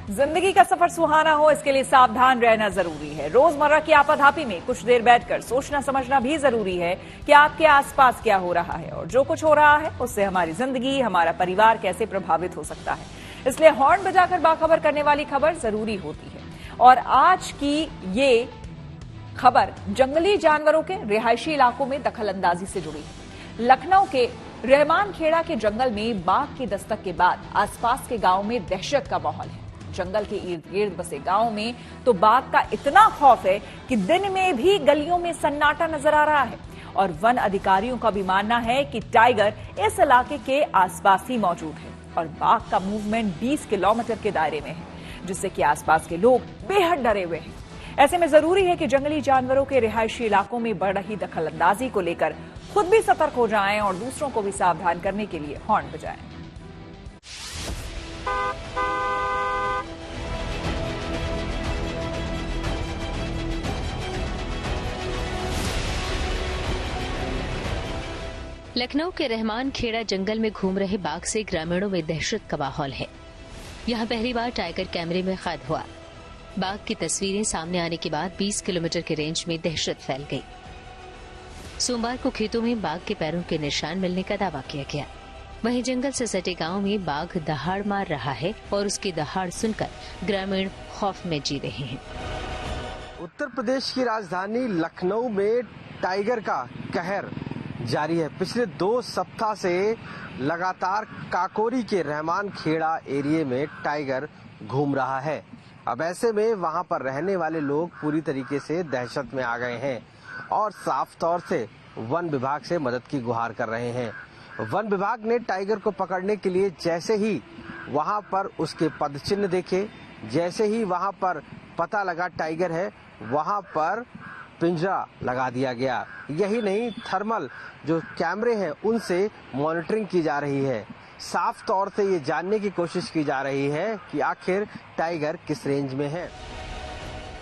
जिंदगी का सफर सुहाना हो, इसके लिए सावधान रहना जरूरी है। रोजमर्रा की आपाधापी में कुछ देर बैठकर सोचना समझना भी जरूरी है कि आपके आसपास क्या हो रहा है और जो कुछ हो रहा है उससे हमारी जिंदगी, हमारा परिवार कैसे प्रभावित हो सकता है। इसलिए हॉर्न बजाकर बाखबर करने वाली खबर जरूरी होती है। और आज की ये खबर जंगली जानवरों के रिहायशी इलाकों में दखलंदाजी से जुड़ी है। लखनऊ के रहमान खेड़ा के जंगल में बाघ की दस्तक के बाद आसपास के गांव में दहशत का माहौल है। जंगल के इर्द गिर्द बसे गांव में तो बाघ का इतना खौफ है कि दिन में भी गलियों में सन्नाटा नजर आ रहा है। और वन अधिकारियों का भी मानना है कि टाइगर इस इलाके के आसपास ही मौजूद है और बाघ का मूवमेंट 20 किलोमीटर के दायरे में है, जिससे कि आसपास के लोग बेहद डरे हुए हैं। ऐसे में जरूरी है कि जंगली जानवरों के रिहायशी इलाकों में बढ़ रही दखलंदाजी को लेकर खुद भी सतर्क हो जाएं और दूसरों को भी सावधान करने के लिए हॉर्न बजाएं। लखनऊ के रहमान खेड़ा जंगल में घूम रहे बाघ से ग्रामीणों में दहशत का माहौल है। यहां पहली बार टाइगर कैमरे में कैद हुआ। बाघ की तस्वीरें सामने आने के बाद 20 किलोमीटर के रेंज में दहशत फैल गई। सोमवार को खेतों में बाघ के पैरों के निशान मिलने का दावा किया गया। वहीं जंगल से सटे गांव में बाघ दहाड़ मार रहा है और उसकी दहाड़ सुनकर ग्रामीण खौफ में जी रहे हैं। उत्तर प्रदेश की राजधानी लखनऊ में टाइगर का कहर जारी है। पिछले 2 सप्ताह से लगातार काकोरी के रहमान खेड़ा एरिया में टाइगर घूम रहा है। अब ऐसे में वहां पर रहने वाले लोग पूरी तरीके से दहशत में आ गए हैं और साफ तौर से वन विभाग से मदद की गुहार कर रहे हैं। वन विभाग ने टाइगर को पकड़ने के लिए जैसे ही वहां पर उसके पदचिन्ह देखे, जैसे ही वहां पर पता लगा टाइगर है, वहां पर पिंजरा लगा दिया गया। यही नहीं, थर्मल जो कैमरे हैं उनसे मॉनिटरिंग की जा रही है। साफ तौर से ये जानने की कोशिश की जा रही है कि आखिर टाइगर किस रेंज में है।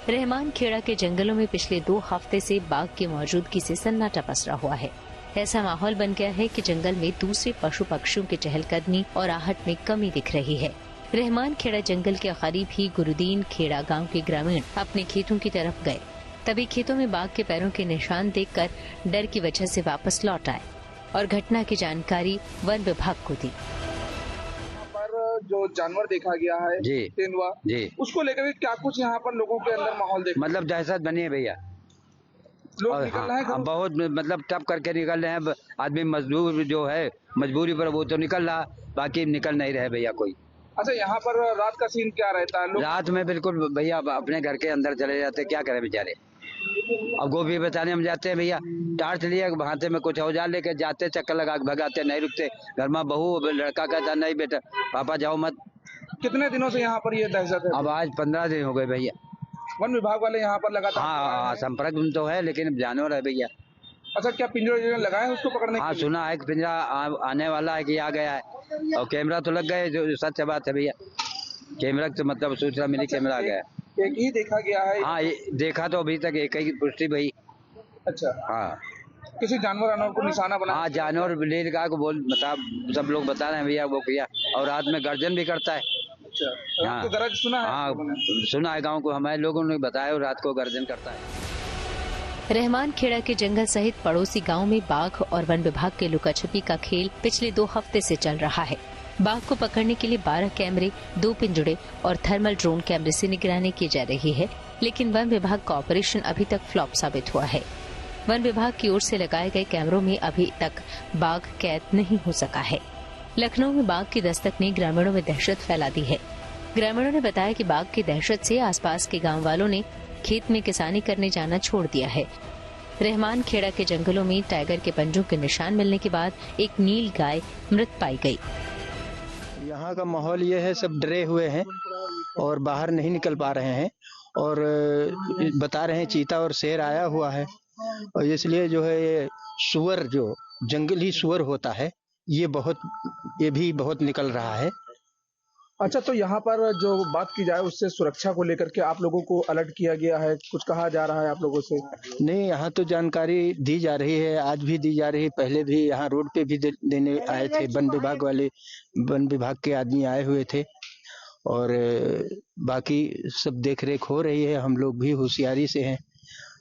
रहमान खेड़ा के जंगलों में पिछले 2 हफ्ते से बाघ की मौजूदगी से सन्नाटा पसरा हुआ है। ऐसा माहौल बन गया है कि जंगल में दूसरे पशु पक्षियों की चहलकदमी और आहट में कमी दिख रही है। रहमान खेड़ा जंगल के करीब ही गुरुदीन खेड़ा गांव के ग्रामीण अपने खेतों की तरफ गए। तभी खेतों में बाघ के पैरों के निशान देखकर डर की वजह से वापस लौट आए और घटना की जानकारी वन विभाग को दी। जो जानवर देखा गया है जी तेंदुआ जी, उसको लेकर क्या कुछ यहाँ पर लोगों के अंदर माहौल देख, मतलब दहशत बनी है भैया। लोग निकल रहे हैं बहुत मतलब टप करके निकल रहे हैं। आदमी मजदूर जो है मजबूरी पर वो तो निकल रहा, बाकी निकल नहीं रहे भैया कोई। अच्छा, यहाँ पर रात का सीन क्या रहता है? रात में बिल्कुल भैया अपने घर के अंदर चले जाते, क्या करें बेचारे। अब गोभी बचाने हम जाते हैं भैया, टार्च लिए भाते में कुछ औजार लेके जाते, चक्कर लगा भगाते, नहीं रुकते। घर में बहू लड़का कहता नहीं बेटा पापा जाओ मत। कितने दिनों से यहाँ पर ये दहशत है? अब आज 15 दिन हो गए भैया। वन विभाग वाले यहाँ पर लगातार हाँ, संपर्क तो है लेकिन जानवर है भैया। अच्छा, क्या पिंजरा लगाए उसको पकड़ने? हाँ, सुना है कि पिंजरा आने वाला है कि आ गया है और कैमरा तो लग गए, जो सच बात है भैया। कैमरा तो मतलब सूचना मिली, कैमरा आ गया। एक ही देखा गया है? हाँ, देखा तो अभी तक एक ही पुष्टि भाई। अच्छा, हाँ, किसी जानवर को निशाना बना? हाँ, जानवर नील गाय को सब लोग बता रहे हैं भैया वो किया, और रात में गर्जन भी करता है। अच्छा, हाँ, तो गरज सुना है? हाँ, सुना है, गाँव को हमारे लोगों ने बताया, रात को गर्जन करता है। रहमान खेड़ा के जंगल सहित पड़ोसी गांव में बाघ और वन विभाग के लुकाछुपी का खेल पिछले 2 हफ्ते से चल रहा है। बाघ को पकड़ने के लिए 12 कैमरे, 2 पिंजड़े और थर्मल ड्रोन कैमरे से निगरानी की जा रही है, लेकिन वन विभाग का ऑपरेशन अभी तक फ्लॉप साबित हुआ है। वन विभाग की ओर से लगाए गए कैमरों में अभी तक बाघ कैद नहीं हो सका है। लखनऊ में बाघ की दस्तक ने ग्रामीणों में दहशत फैला दी है। ग्रामीणों ने बताया कि बाघ की दहशत से आसपास के गाँव वालों ने खेत में किसानी करने जाना छोड़ दिया है। रहमान खेड़ा के जंगलों में टाइगर के पंजों के निशान मिलने के बाद एक नील गाय मृत पाई गई। यहाँ का माहौल ये है, सब डरे हुए हैं और बाहर नहीं निकल पा रहे हैं और बता रहे हैं चीता और शेर आया हुआ है और इसलिए जो है ये सुअर, जो जंगली सुअर होता है, ये भी बहुत निकल रहा है। अच्छा, तो यहाँ पर जो बात की जाए उससे सुरक्षा को लेकर के आप लोगों को अलर्ट किया गया है, कुछ कहा जा रहा है आप लोगों से? नहीं, यहाँ तो जानकारी दी जा रही है, आज भी दी जा रही है, पहले भी यहाँ रोड पे भी देने आए थे वन विभाग वाले, वन विभाग के आदमी आए हुए थे और बाकी सब देख रेख हो रही है, हम लोग भी होशियारी से हैं।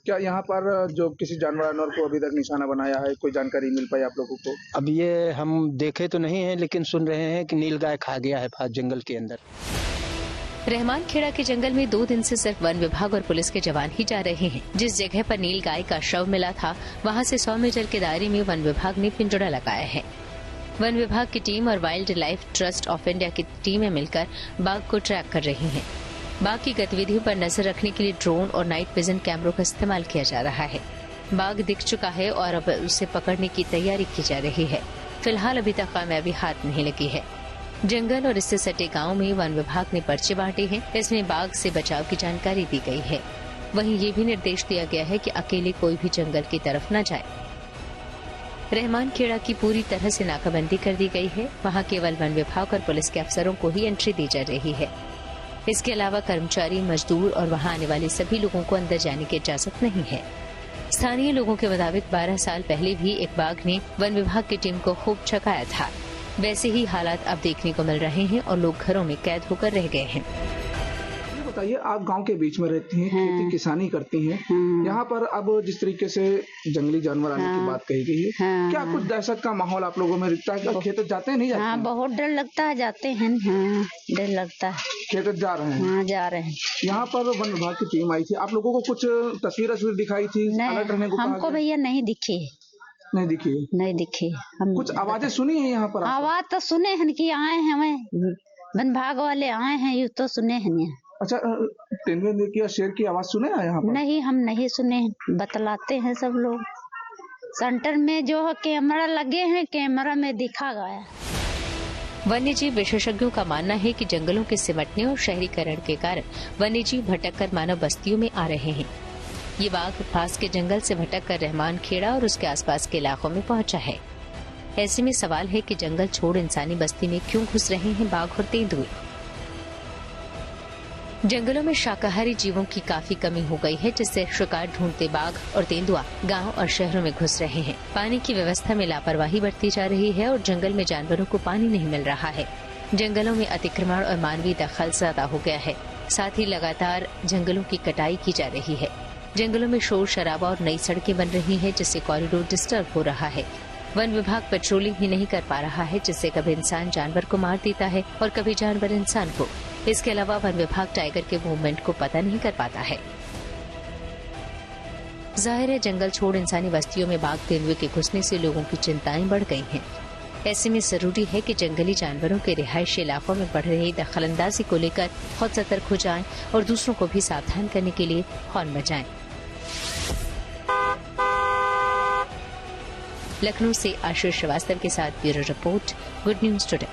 क्या यहाँ पर जो किसी जानवर को अभी तक निशाना बनाया है, कोई जानकारी मिल पाई आप लोगों को? अब ये हम देखे तो नहीं हैं, लेकिन सुन रहे हैं कि नीलगाय खा गया है जंगल के अंदर। रहमान खेड़ा के जंगल में 2 दिन से सिर्फ वन विभाग और पुलिस के जवान ही जा रहे हैं। जिस जगह पर नीलगाय का शव मिला था, वहां से 100 मीटर के दायरे में वन विभाग ने पिंजड़ा लगाया है। वन विभाग की टीम और wild life trust of India की टीमें मिलकर बाघ को ट्रैक कर रही हैं। बाघ की गतिविधियों पर नजर रखने के लिए ड्रोन और नाइट विजन कैमरों का इस्तेमाल किया जा रहा है। बाघ दिख चुका है और अब उसे पकड़ने की तैयारी की जा रही है। फिलहाल अभी तक कामयाबी हाथ नहीं लगी है। जंगल और इससे सटे गांव में वन विभाग ने पर्चे बांटे हैं। इसमें बाघ से बचाव की जानकारी दी गई है। वहीं ये भी निर्देश दिया गया है कि अकेले कोई भी जंगल की तरफ न जाए। रहमान खेड़ा की पूरी तरह से नाकाबंदी कर दी गई है। वहां केवल वन विभाग और पुलिस के अफसरों को ही एंट्री दी जा रही है। इसके अलावा कर्मचारी, मजदूर और वहां आने वाले सभी लोगों को अंदर जाने की इजाजत नहीं है। स्थानीय लोगों के मुताबिक 12 साल पहले भी एक बाघ ने वन विभाग की टीम को खूब छकाया था। वैसे ही हालात अब देखने को मिल रहे हैं और लोग घरों में कैद होकर रह गए हैं। बताइए, आप गांव के बीच में रहती हैं, खेती किसानी करती हैं। यहाँ पर अब जिस तरीके से जंगली जानवर आने की बात कही गई है, क्या कुछ दहशत का माहौल आप लोगों में दिखता है? खेत जाते हैं, नहीं जाते? हाँ, बहुत डर लगता है। जाते हैं, हाँ, डर लगता है। खेत जा रहे हैं? हाँ, जा रहे हैं। यहाँ पर वन विभाग की टीम आई थी, आप लोगों को कुछ तस्वीर दिखाई थी? अलर्ट रहने को हमको भैया नहीं दिखे। नहीं दिखे। हम कुछ आवाजें सुनी है यहाँ पर? आवाज तो सुने हैं कि आए हैं, हमें वन विभाग वाले आए हैं, ये तो सुने हैं। अच्छा, तेंदुए की या शेर की आवाज सुने हैं यहाँ पर? नहीं, हम नहीं सुने। बतलाते हैं सब लोग। सेंटर में जो कैमरा लगे हैं, कैमरा में दिखा गया। वन्यजीव विशेषज्ञों का मानना है कि जंगलों के सिमटने और शहरीकरण के कारण वन्यजीव भटककर मानव बस्तियों में आ रहे हैं। ये बाघ पास के जंगल से भटककर रहमान खेड़ा और उसके आसपास के इलाकों में पहुंचा है। ऐसे में सवाल है कि जंगल छोड़ इंसानी बस्ती में क्यों घुस रहे हैं बाघ और तेंदुए। जंगलों में शाकाहारी जीवों की काफी कमी हो गई है, जिससे शिकार ढूंढते बाघ और तेंदुआ गांव और शहरों में घुस रहे हैं। पानी की व्यवस्था में लापरवाही बरती जा रही है और जंगल में जानवरों को पानी नहीं मिल रहा है। जंगलों में अतिक्रमण और मानवीय दखल ज्यादा हो गया है। साथ ही लगातार जंगलों की कटाई की जा रही है। जंगलों में शोर शराबा और नई सड़कें बन रही हैं, जिससे कॉरिडोर डिस्टर्ब हो रहा है। वन विभाग पेट्रोलिंग ही नहीं कर पा रहा है, जिससे कभी इंसान जानवर को मार देता है और कभी जानवर इंसान को। इसके अलावा वन विभाग टाइगर के मूवमेंट को पता नहीं कर पाता है। जाहिर है, जंगल छोड़ इंसानी बस्तियों में बाघ तेंदुए के घुसने से लोगों की चिंताएं बढ़ गई हैं। ऐसे में जरूरी है कि जंगली जानवरों के रिहायशी इलाकों में बढ़ रही दखलंदाजी को लेकर खुद सतर्क हो जाएं और दूसरों को भी सावधान करने के लिए हॉर्न बजाएं। लखनऊ से आशीष श्रीवास्तव के साथ bureau report, good news today.